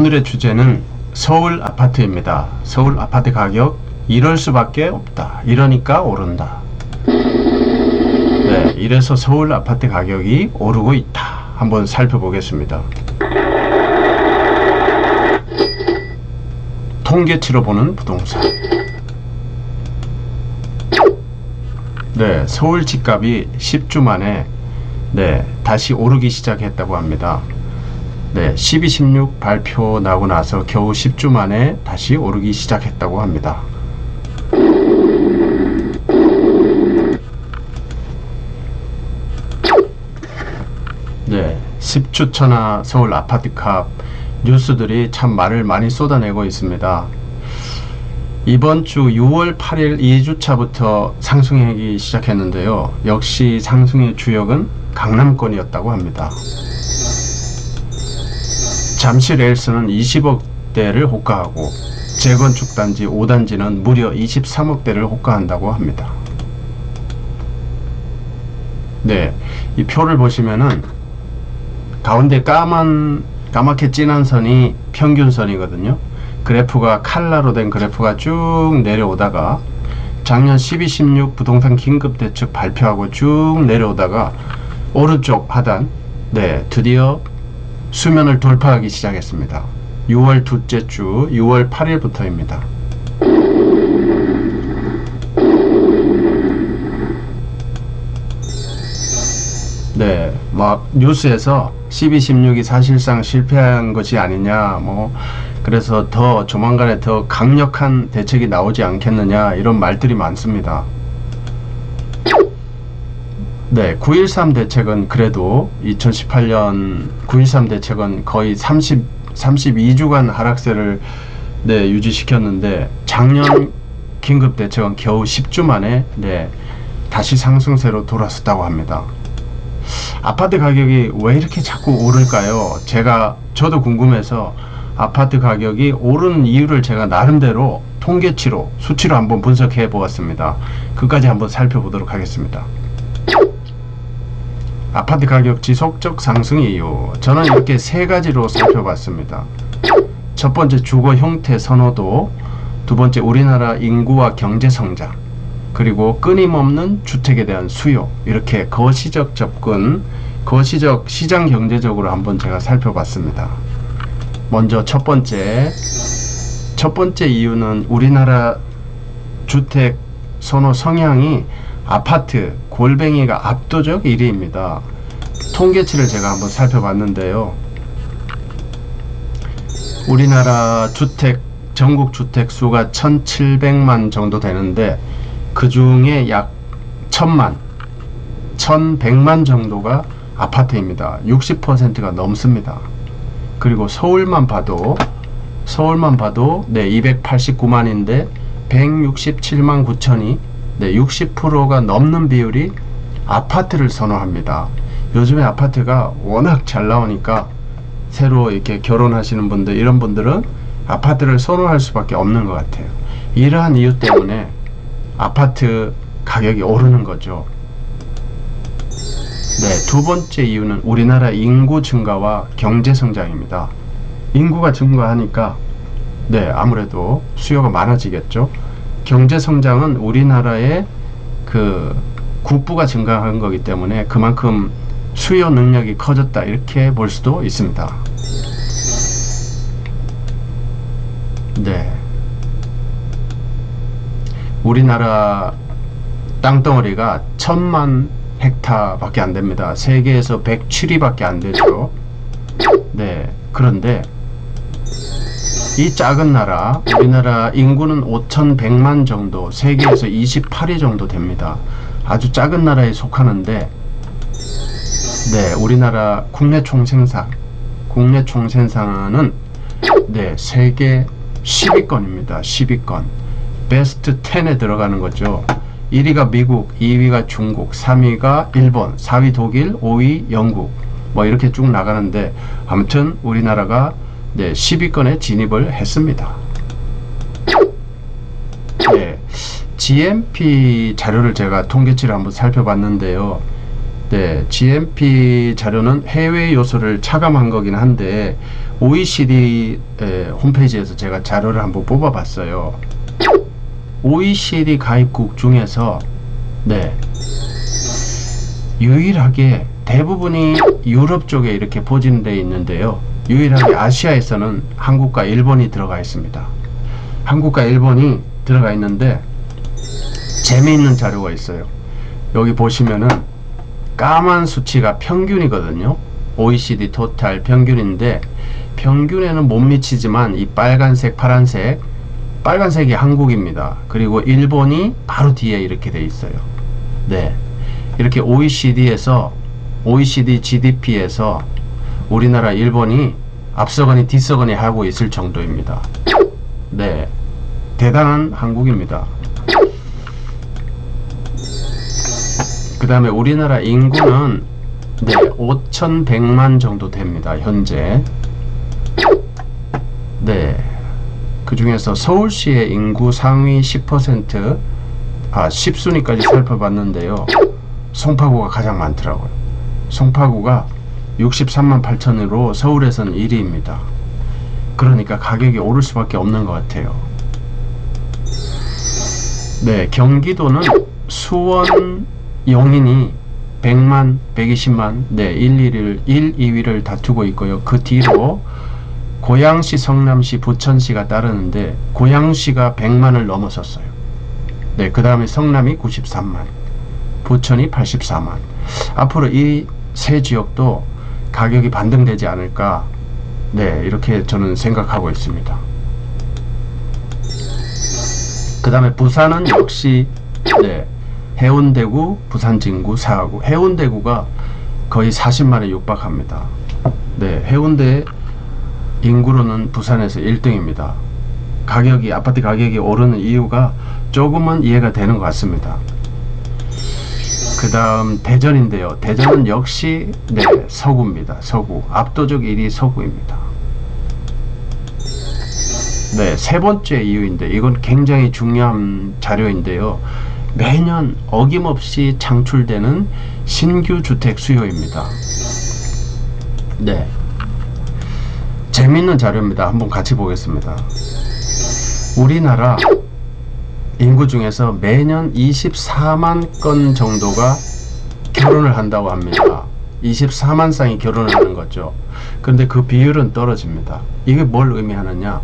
오늘의 주제는 서울 아파트입니다. 서울 아파트 가격 이럴 수밖에 없다. 이러니까 오른다. 네, 이래서 서울 아파트 가격이 오르고 있다. 한번 살펴보겠습니다. 통계치로 보는 부동산. 네, 서울 집값이 10주 만에 다시 오르기 시작했다고 합니다. 12.16 발표 나고 나서 겨우 10주 만에 다시 오르기 시작했다고 합니다. 네, 10주천하 서울 아파트값 뉴스들이 참 말을 많이 쏟아내고 있습니다. 이번 주 6월 8일 2주차부터 상승하기 시작했는데요. 역시 상승의 주역은 강남권이었다고 합니다. 잠실 렐스는 20억대를 호가하고 재건축 단지 5단지는 무려 23억대를 호가한다고 합니다. 네, 이 표를 보시면은 가운데 까맣게 진한 선이 평균선이거든요. 그래프가 칼라로 된 그래프가 쭉 내려오다가 작년 12.16 부동산 긴급대책 발표하고 쭉 내려오다가 오른쪽 하단 드디어 수면을 돌파하기 시작했습니다. 6월 둘째 주 6월 8일부터입니다. 네, 막 뉴스에서 12.16이 사실상 실패한 것이 아니냐, 그래서 더 조만간에 더 강력한 대책이 나오지 않겠느냐, 이런 말들이 많습니다. 네, 9.13 대책은 그래도 2018년 9.13 대책은 거의 32주간 하락세를 유지시켰는데 작년 긴급 대책은 겨우 10주 만에 다시 상승세로 돌아섰다고 합니다. 아파트 가격이 왜 이렇게 자꾸 오를까요? 저도 궁금해서 아파트 가격이 오르는 이유를 제가 나름대로 통계치로 수치로 한번 분석해 보았습니다. 그까지 한번 살펴보도록 하겠습니다. 아파트 가격 지속적 상승 이유, 저는 이렇게 세 가지로 살펴봤습니다. 첫 번째, 주거 형태 선호도, 두 번째, 우리나라 인구와 경제 성장, 그리고 끊임없는 주택에 대한 수요, 이렇게 거시적 접근, 거시적 시장 경제적으로 한번 제가 살펴봤습니다. 먼저 첫 번째 이유는 우리나라 주택 선호 성향이 아파트, 골뱅이가 압도적 1위입니다. 통계치를 제가 한번 살펴봤는데요. 우리나라 전국 주택 수가 1700만 정도 되는데 그 중에 약 1100만 정도가 아파트입니다. 60%가 넘습니다. 그리고 서울만 봐도 289만인데 167만 9천이 60%가 넘는 비율이 아파트를 선호합니다. 요즘에 아파트가 워낙 잘 나오니까 새로 이렇게 결혼하시는 분들, 이런 분들은 아파트를 선호할 수밖에 없는 것 같아요. 이러한 이유 때문에 아파트 가격이 오르는 거죠. 두 번째 이유는 우리나라 인구 증가와 경제 성장입니다. 인구가 증가하니까 아무래도 수요가 많아지겠죠. 경제 성장은 우리나라의 그 국부가 증가한 거기 때문에 그만큼 수요 능력이 커졌다, 이렇게 볼 수도 있습니다. 우리나라 땅덩어리가 1000만 헥타 밖에 안 됩니다. 세계에서 107위 밖에 안 되죠. 그런데 이 작은 나라, 우리나라 인구는 5100만 정도, 세계에서 28위 정도 됩니다. 아주 작은 나라에 속하는데 우리나라 국내 총생산은 세계 10위권입니다. 10위권. 베스트 10에 들어가는 거죠. 1위가 미국, 2위가 중국, 3위가 일본, 4위 독일, 5위 영국, 이렇게 쭉 나가는데 아무튼 우리나라가 10위권에 진입을 했습니다. GMP 자료를 제가 통계치를 한번 살펴봤는데요. 네, GNP 자료는 해외 요소를 차감한 거긴 한데 OECD 홈페이지에서 제가 자료를 한번 뽑아봤어요. OECD 가입국 중에서 네, 유일하게 대부분이 유럽 쪽에 이렇게 포진되어 있는데요. 유일하게 아시아에서는 한국과 일본이 들어가 있습니다. 한국과 일본이 들어가 있는데 재미있는 자료가 있어요. 여기 보시면은 까만 수치가 평균이거든요. OECD 토탈 평균인데 평균에는 못 미치지만 이 빨간색, 파란색, 빨간색이 한국입니다. 그리고 일본이 바로 뒤에 이렇게 돼 있어요. 네, 이렇게 OECD에서 OECD GDP에서 우리나라, 일본이 앞서거니 뒤서거니 하고 있을 정도입니다. 네, 대단한 한국입니다. 그 다음에 우리나라 인구는 네, 5,100만 정도 됩니다. 현재. 네, 그 중에서 서울시의 인구 상위 10%, 10순위까지 살펴봤는데요. 송파구가 가장 많더라고요. 송파구가 63만 8천으로 서울에서는 1위입니다. 그러니까 가격이 오를 수밖에 없는 것 같아요. 네, 경기도는 수원, 용인이 100만, 120만, 네, 1, 2위를 다투고 있고요. 그 뒤로 고양시, 성남시, 부천시가 따르는데 고양시가 100만을 넘어섰어요. 네, 그 다음에 성남이 93만, 부천이 84만. 앞으로 이 세 지역도 가격이 반등되지 않을까, 네, 이렇게 저는 생각하고 있습니다. 그 다음에 부산은 역시 네, 해운대구, 부산 진구, 사하구. 해운대구가 거의 40만에 육박합니다. 네, 해운대 인구로는 부산에서 1등입니다. 가격이, 아파트 가격이 오르는 이유가 조금은 이해가 되는 것 같습니다. 그 다음 대전인데요. 대전은 역시 네, 서구입니다. 서구. 압도적 1위 서구입니다. 네, 세 번째 이유인데 이건 굉장히 중요한 자료인데요. 매년 어김없이 창출되는 신규 주택 수요입니다. 네, 재밌는 자료입니다. 한번 같이 보겠습니다. 우리나라 인구 중에서 매년 24만 건 정도가 결혼을 한다고 합니다. 24만 쌍이 결혼을 하는 거죠. 그런데 그 비율은 떨어집니다. 이게 뭘 의미하느냐?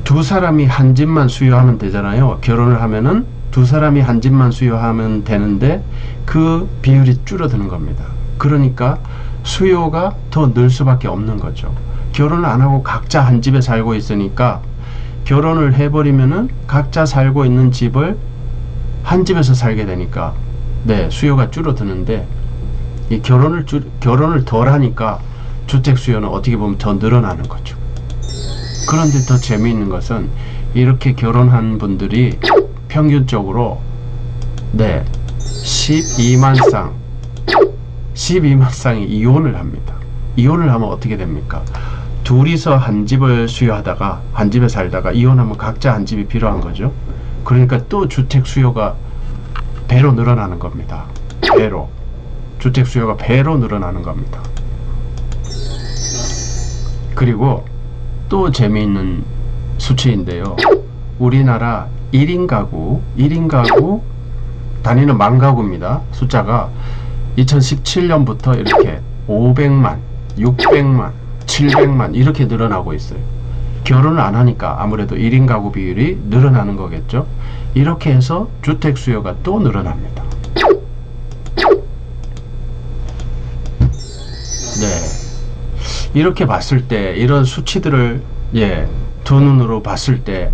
두 사람이 한 집만 수요하면 되잖아요. 결혼을 하면은 두 사람이 한 집만 수요하면 되는데 그 비율이 줄어드는 겁니다. 그러니까 수요가 더 늘 수밖에 없는 거죠. 결혼을 안 하고 각자 한 집에 살고 있으니까 결혼을 해버리면은 각자 살고 있는 집을 한 집에서 살게 되니까 네, 수요가 줄어드는데 이 결혼을 덜 하니까 주택 수요는 어떻게 보면 더 늘어나는 거죠. 그런데 더 재미있는 것은 이렇게 결혼한 분들이 평균적으로 네, 12만 쌍이 이혼을 합니다. 이혼을 하면 어떻게 됩니까? 둘이서 한 집을 수요하다가 한 집에 살다가 이혼하면 각자 한 집이 필요한 거죠. 그러니까 또 주택 수요가 배로 늘어나는 겁니다. 배로. 주택 수요가 배로 늘어나는 겁니다. 그리고 또 재미있는 수치인데요. 우리나라 1인 가구 단위는 만가구입니다. 숫자가 2017년부터 이렇게 500만, 600만, 700만 이렇게 늘어나고 있어요. 결혼을 안 하니까 아무래도 1인 가구 비율이 늘어나는 거겠죠. 이렇게 해서 주택 수요가 또 늘어납니다. 네, 이렇게 봤을 때 이런 수치들을 두 눈으로 봤을 때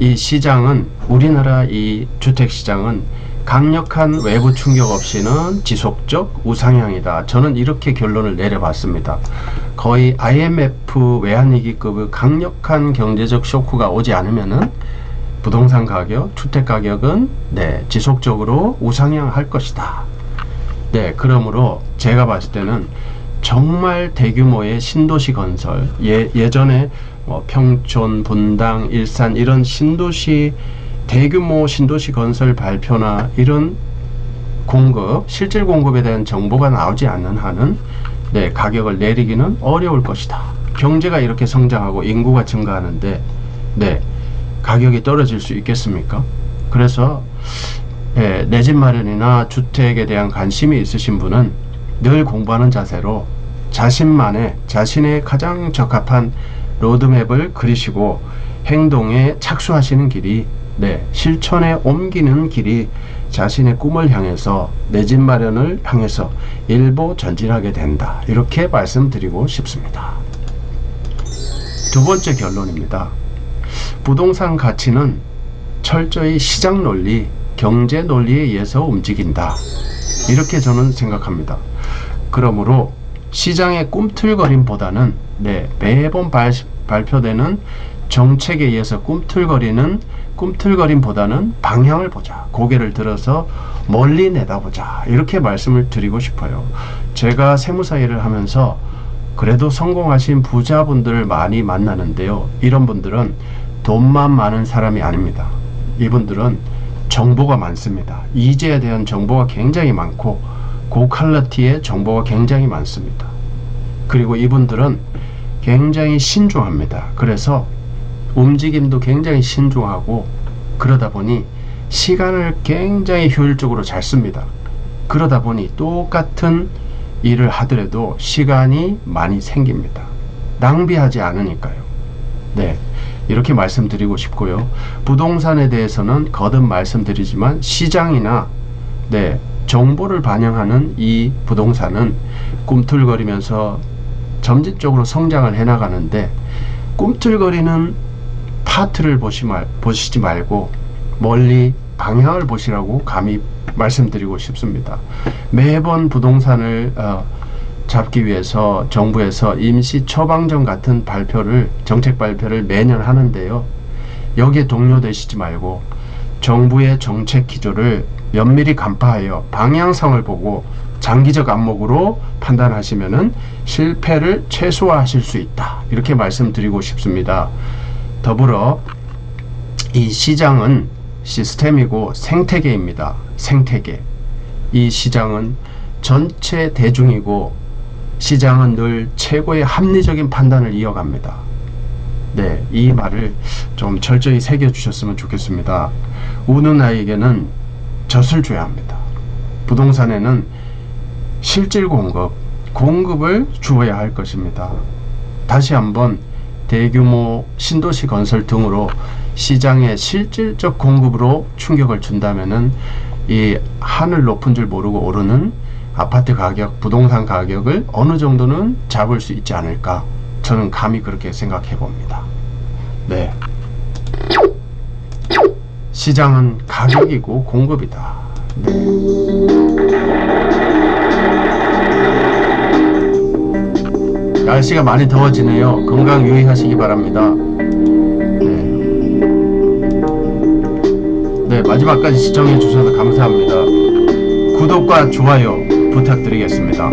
이 시장은, 우리나라 이 주택 시장은 강력한 외부 충격 없이는 지속적 우상향이다. 저는 이렇게 결론을 내려봤습니다. 거의 IMF 외환위기급의 강력한 경제적 쇼크가 오지 않으면은 부동산 가격, 주택 가격은 네, 지속적으로 우상향할 것이다. 네, 그러므로 제가 봤을 때는 정말 대규모의 신도시 건설, 예전에 평촌, 분당, 일산 이런 신도시, 대규모 신도시 건설 발표나 이런 공급, 실질 공급에 대한 정보가 나오지 않는 한은 네, 가격을 내리기는 어려울 것이다. 경제가 이렇게 성장하고 인구가 증가하는데 네, 가격이 떨어질 수 있겠습니까? 그래서 내 집 마련이나 주택에 대한 관심이 있으신 분은 늘 공부하는 자세로 자신의 가장 적합한 로드맵을 그리시고 행동에 착수하시는 길이 네, 실천에 옮기는 길이 자신의 꿈을 향해서 내 집 마련을 향해서 일보 전진하게 된다. 이렇게 말씀드리고 싶습니다. 두 번째 결론입니다. 부동산 가치는 철저히 시장 논리, 경제 논리에 의해서 움직인다. 이렇게 저는 생각합니다. 그러므로 시장의 꿈틀거림보다는 네, 매번 발표되는 정책에 의해서 꿈틀거림보다는 방향을 보자. 고개를 들어서 멀리 내다보자. 이렇게 말씀을 드리고 싶어요. 제가 세무사 일을 하면서 그래도 성공하신 부자분들을 많이 만나는데요. 이런 분들은 돈만 많은 사람이 아닙니다. 이분들은 정보가 많습니다. 이재에 대한 정보가 굉장히 많고 고퀄리티의 정보가 굉장히 많습니다. 그리고 이분들은 굉장히 신중합니다. 그래서 움직임도 굉장히 신중하고 그러다 보니 시간을 굉장히 효율적으로 잘 씁니다. 그러다 보니 똑같은 일을 하더라도 시간이 많이 생깁니다. 낭비하지 않으니까요. 네, 이렇게 말씀드리고 싶고요. 부동산에 대해서는 거듭 말씀드리지만 시장이나 네, 정보를 반영하는 이 부동산은 꿈틀거리면서 점진적으로 성장을 해나가는데 꿈틀거리는 파트를 보시지 말고 멀리 방향을 보시라고 감히 말씀드리고 싶습니다. 매번 부동산을 잡기 위해서 정부에서 임시 처방전 같은 정책 발표를 매년 하는데요. 여기에 동요되시지 말고 정부의 정책 기조를 면밀히 간파하여 방향성을 보고 장기적 안목으로 판단하시면은 실패를 최소화하실 수 있다. 이렇게 말씀드리고 싶습니다. 더불어 이 시장은 시스템이고 생태계입니다. 생태계. 이 시장은 전체 대중이고 시장은 늘 최고의 합리적인 판단을 이어갑니다. 네, 이 말을 좀 철저히 새겨주셨으면 좋겠습니다. 우는 아이에게는 젖을 줘야 합니다. 부동산에는 실질 공급을 주어야 할 것입니다. 다시 한번 대규모 신도시 건설 등으로 시장의 실질적 공급으로 충격을 준다면은 이 하늘 높은 줄 모르고 오르는 아파트 가격, 부동산 가격을 어느 정도는 잡을 수 있지 않을까, 저는 감히 그렇게 생각해 봅니다. 네, 시장은 가격이고 공급이다. 네. 날씨가 많이 더워지네요. 건강 유의하시기 바랍니다. 네, 마지막까지 시청해 주셔서 감사합니다. 구독과 좋아요 부탁드리겠습니다.